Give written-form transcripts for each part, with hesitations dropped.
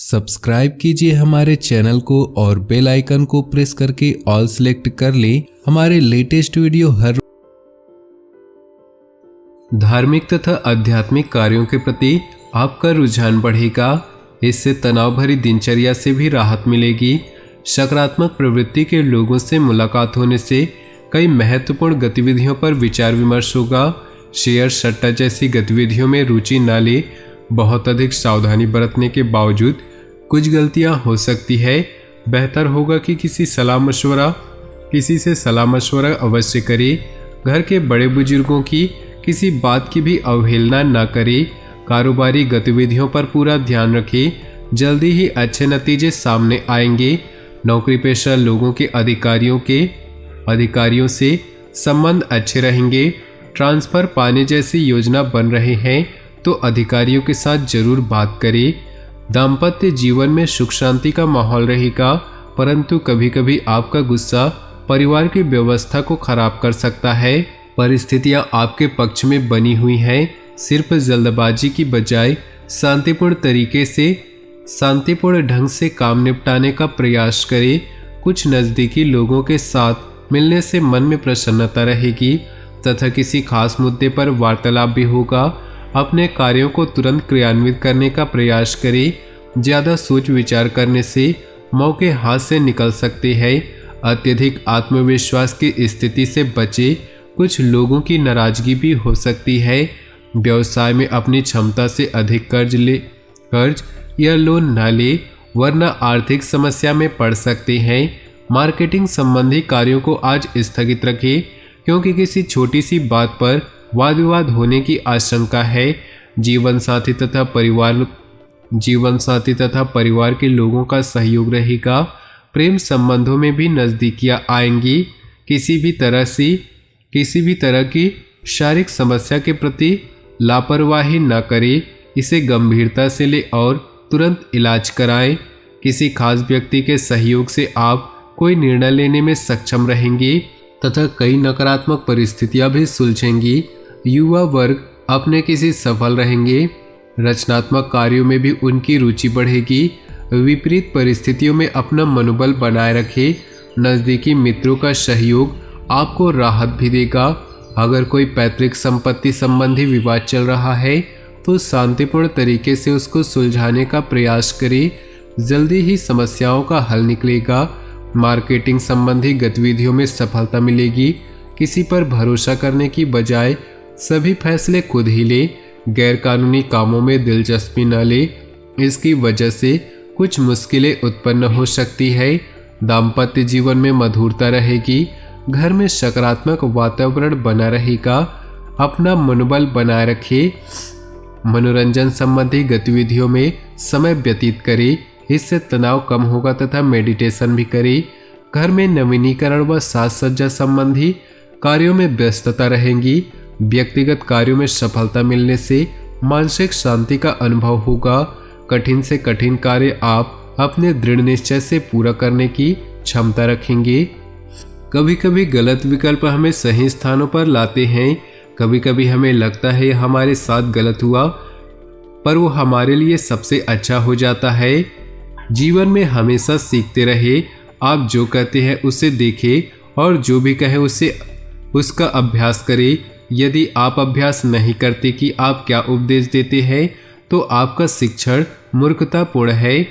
Subscribe कीजिए हमारे channel को और बेल आइकन को प्रेस करके ऑल सेलेक्ट कर लें। हमारे लेटेस्ट वीडियो हर धार्मिक तथा आध्यात्मिक कार्यों के प्रति आपका रुझान बढ़ेगा। इससे तनाव भरी दिनचर्या से भी राहत मिलेगी। सकारात्मक प्रवृत्ति के लोगों से मुलाकात होने से कई महत्वपूर्ण गतिविधियों पर विचार विमर्श होगा। शेयर सट्टा जैसी गतिविधियों में रुचि न ले। बहुत अधिक सावधानी बरतने के बावजूद कुछ गलतियां हो सकती है। बेहतर होगा कि किसी से सलाह मशवरा अवश्य करें। घर के बड़े बुजुर्गों की किसी बात की भी अवहेलना न करें। कारोबारी गतिविधियों पर पूरा ध्यान रखें। जल्दी ही अच्छे नतीजे सामने आएंगे। नौकरी पेशा लोगों के अधिकारियों से संबंध अच्छे रहेंगे। ट्रांसफर पाने जैसी योजना बन रहे हैं तो अधिकारियों के साथ जरूर बात करें। दाम्पत्य जीवन में सुख शांति का माहौल रहेगा, परंतु कभी कभी आपका गुस्सा परिवार की व्यवस्था को खराब कर सकता है। परिस्थितियां आपके पक्ष में बनी हुई हैं। सिर्फ जल्दबाजी की बजाय शांतिपूर्ण ढंग से काम निपटाने का प्रयास करें। कुछ नज़दीकी लोगों के साथ मिलने से मन में प्रसन्नता रहेगी तथा किसी खास मुद्दे पर वार्तालाप भी होगा। अपने कार्यों को तुरंत क्रियान्वित करने का प्रयास करें। ज़्यादा सोच विचार करने से मौके हाथ से निकल सकते हैं। अत्यधिक आत्मविश्वास की स्थिति से बचे। कुछ लोगों की नाराजगी भी हो सकती है। व्यवसाय में अपनी क्षमता से अधिक कर्ज या लोन न ले, वरना आर्थिक समस्या में पड़ सकते हैं। मार्केटिंग संबंधी कार्यों को आज स्थगित रखें, क्योंकि किसी छोटी सी बात पर वाद विवाद होने की आशंका है। जीवन साथी तथा परिवार के लोगों का सहयोग रहेगा। प्रेम संबंधों में भी नज़दीकियां आएंगी। किसी भी तरह की शारीरिक समस्या के प्रति लापरवाही न करें। इसे गंभीरता से ले और तुरंत इलाज कराएं। किसी खास व्यक्ति के सहयोग से आप कोई निर्णय लेने में सक्षम रहेंगे तथा कई नकारात्मक परिस्थितियां भी सुलझेंगी। युवा वर्ग अपने किसी सफल रहेंगे। रचनात्मक कार्यों में भी उनकी रुचि बढ़ेगी। विपरीत परिस्थितियों में अपना मनोबल बनाए रखें। नज़दीकी मित्रों का सहयोग आपको राहत भी देगा। अगर कोई पैतृक संपत्ति संबंधी विवाद चल रहा है तो शांतिपूर्ण तरीके से उसको सुलझाने का प्रयास करें। जल्दी ही समस्याओं का हल निकलेगा। मार्केटिंग संबंधी गतिविधियों में सफलता मिलेगी। किसी पर भरोसा करने की बजाय सभी फैसले खुद ही ले। गैरकानूनी कामों में दिलचस्पी न ले, इसकी वजह से कुछ मुश्किलें उत्पन्न हो सकती है। दाम्पत्य जीवन में मधुरता रहेगी। घर में सकारात्मक वातावरण बना रहेगा। अपना मनोबल बनाए रखें। मनोरंजन संबंधी गतिविधियों में समय व्यतीत करें, इससे तनाव कम होगा तथा मेडिटेशन भी करें। घर में नवीनीकरण व साज सज्जा संबंधी कार्यों में व्यस्तता रहेगी। व्यक्तिगत कार्यों में सफलता मिलने से मानसिक शांति का अनुभव होगा। कठिन से कठिन कार्य आप अपने दृढ़ निश्चय से पूरा करने की क्षमता रखेंगे। कभी कभी गलत विकल्प हमें सही स्थानों पर लाते हैं। कभी कभी हमें लगता है हमारे साथ गलत हुआ, पर वो हमारे लिए सबसे अच्छा हो जाता है। जीवन में हमेशा सीखते रहे। आप जो कहते हैं उसे देखें और जो भी कहें उसका अभ्यास करें। यदि आप अभ्यास नहीं करते कि आप क्या उपदेश देते हैं तो आपका शिक्षण मूर्खतापूर्ण है।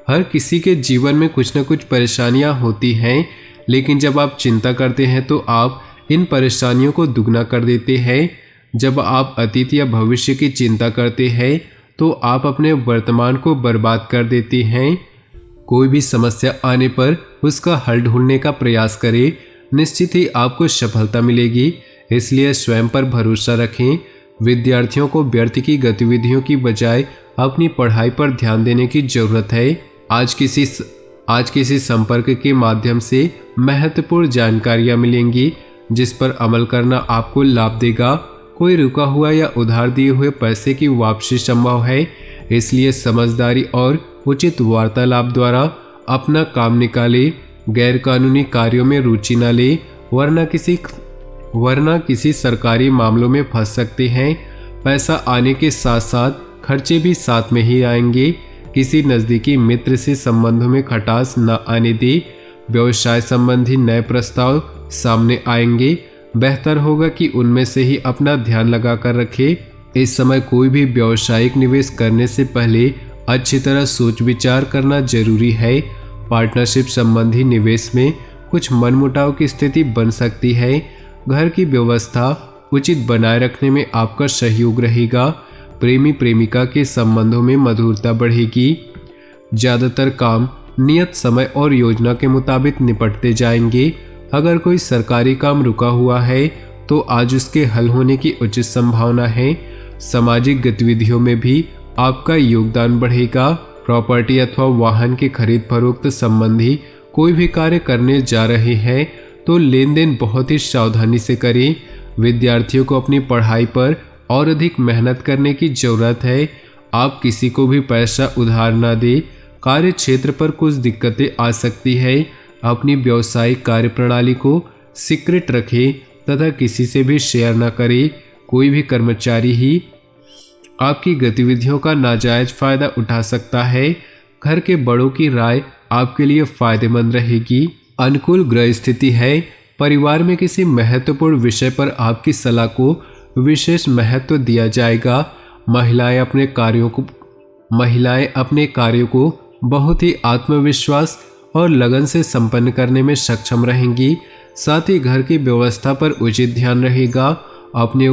हर किसी के जीवन में कुछ न कुछ परेशानियां होती हैं, लेकिन जब आप चिंता करते हैं तो आप इन परेशानियों को दुगना कर देते हैं। जब आप अतीत या भविष्य की चिंता करते हैं तो आप अपने वर्तमान को बर्बाद कर देते हैं। कोई भी समस्या आने पर उसका हल ढूंढने का प्रयास करें। निश्चित ही आपको सफलता मिलेगी। इसलिए स्वयं पर भरोसा रखें। विद्यार्थियों को व्यर्थ की गतिविधियों की बजाय अपनी पढ़ाई पर ध्यान देने की जरूरत है। आज किसी संपर्क के माध्यम से महत्वपूर्ण जानकारियां मिलेंगी, जिस पर अमल करना आपको लाभ देगा। कोई रुका हुआ या उधार दिए हुए पैसे की वापसी संभव है। इसलिए समझदारी और उचित वार्तालाप द्वारा अपना काम निकाले। गैरकानूनी कार्यों में रुचि न ले, वरना किसी सरकारी मामलों में फंस सकते हैं। पैसा आने के साथ साथ खर्चे भी साथ में ही आएंगे। किसी नज़दीकी मित्र से संबंधों में खटास न आने दे। व्यवसाय संबंधी नए प्रस्ताव सामने आएंगे, बेहतर होगा कि उनमें से ही अपना ध्यान लगा कर रखें। इस समय कोई भी व्यावसायिक निवेश करने से पहले अच्छी तरह सोच विचार करना जरूरी है। पार्टनरशिप संबंधी निवेश में कुछ मनमुटाव की स्थिति बन सकती है। घर की व्यवस्था उचित बनाए रखने में आपका सहयोग रहेगा। प्रेमी प्रेमिका के संबंधों में मधुरता बढ़ेगी। ज़्यादातर काम नियत समय और योजना के मुताबिक निपटते जाएंगे। अगर कोई सरकारी काम रुका हुआ है तो आज उसके हल होने की उचित संभावना है। सामाजिक गतिविधियों में भी आपका योगदान बढ़ेगा। प्रॉपर्टी अथवा वाहन के खरीद फरोख्त संबंधी कोई भी कार्य करने जा रहे हैं तो लेन देन बहुत ही सावधानी से करें। विद्यार्थियों को अपनी पढ़ाई पर और अधिक मेहनत करने की जरूरत है। आप किसी को भी पैसा उधार न दें। कार्य क्षेत्र पर कुछ दिक्कतें आ सकती है। अपनी व्यावसायिक कार्य प्रणाली को सीक्रेट रखें तथा किसी से भी शेयर न करें। कोई भी कर्मचारी ही आपकी गतिविधियों का नाजायज फायदा उठा सकता है। घर के बड़ों की राय आपके लिए फायदेमंद रहेगी। अनुकूल ग्रह स्थिति है। परिवार में किसी महत्वपूर्ण विषय पर आपकी सलाह को विशेष महत्व दिया जाएगा। महिलाएं अपने कार्यों को बहुत ही आत्मविश्वास और लगन से संपन्न करने में सक्षम रहेंगी। साथ ही घर की व्यवस्था पर उचित ध्यान रहेगा। अपने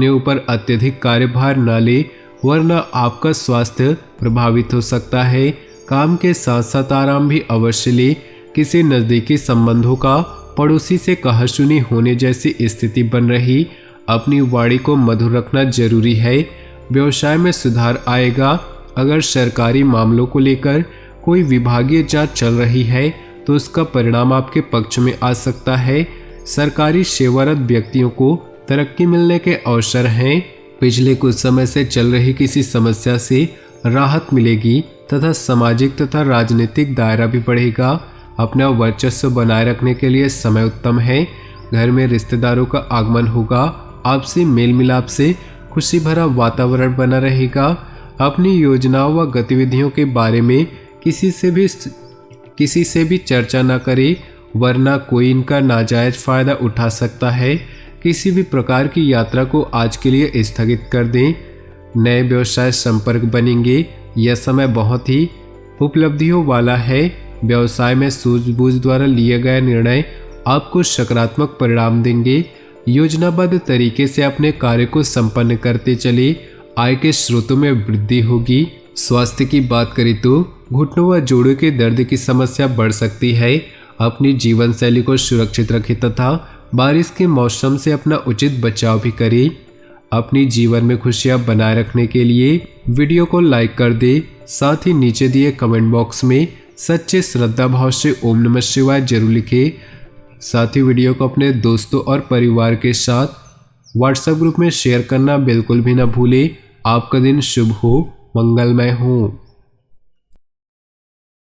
ऊपर अत्यधिक कार्यभार न ले, वरना आपका स्वास्थ्य प्रभावित हो सकता है। काम के साथ साथ आराम भी अवश्य ले। किसी नज़दीकी संबंधों का पड़ोसी से कहासुनी होने जैसी स्थिति बन रही। अपनी वाणी को मधुर रखना जरूरी है। व्यवसाय में सुधार आएगा। अगर सरकारी मामलों को लेकर कोई विभागीय जांच चल रही है तो उसका परिणाम आपके पक्ष में आ सकता है। सरकारी सेवारत व्यक्तियों को तरक्की मिलने के अवसर हैं। पिछले कुछ समय से चल रही किसी समस्या से राहत मिलेगी तथा सामाजिक तथा राजनीतिक दायरा भी बढ़ेगा। अपना वर्चस्व बनाए रखने के लिए समय उत्तम है। घर में रिश्तेदारों का आगमन होगा। आपसी मेल मिलाप से खुशी भरा वातावरण बना रहेगा। अपनी योजनाओं व गतिविधियों के बारे में किसी से भी चर्चा न करें, वरना कोई इनका नाजायज फायदा उठा सकता है। किसी भी प्रकार की यात्रा को आज के लिए स्थगित कर दें। नए व्यवसाय संपर्क बनेंगे। यह समय बहुत ही उपलब्धियों वाला है। व्यवसाय में सूझबूझ द्वारा लिए गए निर्णय आपको सकारात्मक परिणाम देंगे। योजनाबद्ध तरीके से अपने कार्य को संपन्न करते चले। आय के स्रोतों में वृद्धि होगी। स्वास्थ्य की बात करें तो घुटनों व जोड़ों के दर्द की समस्या बढ़ सकती है। अपनी जीवन शैली को सुरक्षित रखें तथा बारिश के मौसम से अपना उचित बचाव भी करें। अपनी जीवन में खुशियां बनाए रखने के लिए वीडियो को लाइक कर दे। साथ ही नीचे दिए कमेंट बॉक्स में सच्चे श्रद्धा भाव से ओम नमः शिवाय जरूर लिखें। साथ ही वीडियो को अपने दोस्तों और परिवार के साथ व्हाट्सएप ग्रुप में शेयर करना बिल्कुल भी ना भूलें। आपका दिन शुभ हो, मंगलमय हो।